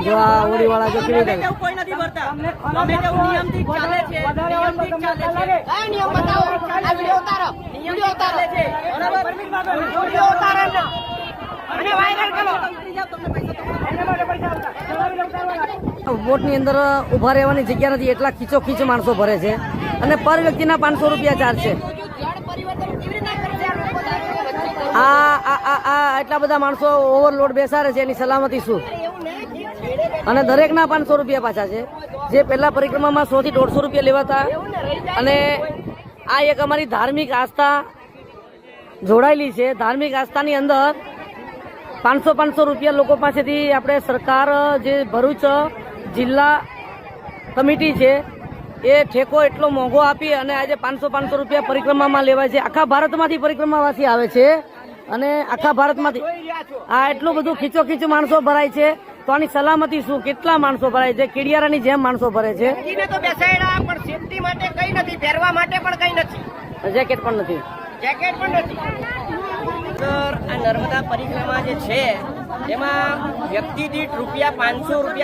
જો આ હોળી વાળા જો કેવી રીતે કોઈ નથી ભરતા. અમે કેવું નિયમથી ચાલે છે, નિયમથી ચાલે છે. નિયમ બતાવો. આ વિડિયો ઉતારો. વિડિયો ઉતારો છે. બરાબર. વિડિયો ઉતારો ને અને વાયરલ કરો. વોટની અંદર ઉભા રહેવાની જગ્યા નથી, એટલા ખીચો ખીચ માણસો ભરે છે અને પર વ્યક્તિના 500 રૂપિયા ચાર્જ છે. આ એટલા બધા માણસો ઓવરલોડ બેસાડે છે, એની સલામતી શું? અને દરેકના 500 રૂપિયા પાછા છે. જે પહેલા પરિક્રમામાં 100 થી 150 રૂપિયા લેવાતા, અને આ એક અમારી ધાર્મિક આસ્થા જોડાયેલી છે. ધાર્મિક આસ્થાની અંદર 500 રૂપિયા લોકો પાસેથી આપણે સરકાર જે ભરૂચ જિલ્લા કમિટી છે એ ઠેકો એટલો મોંઘો આપી અને આજે 500 રૂપિયા પરિક્રમામાં લેવાય છે. આખા ભારતમાંથી પરિક્રમાવાસી આવે છે અને આખા ભારતમાંથી આ એટલું બધું ખીચોખીચ માણસો ભરાય છે. તો આની સલામતી શું? કેટલા માણસો ભરાય છે? કીડિયારાની જેમ માણસો ભરે છે. તો બેસાડ્યા પણ સેફટી માટે કઈ નથી, પહેરવા માટે પણ કઈ નથી, જેકેટ પણ નથી. જેકેટ પણ નથી. આ નર્મદા પરિક્રમા જે છે એમાં વ્યક્તિ દીઠ ₹500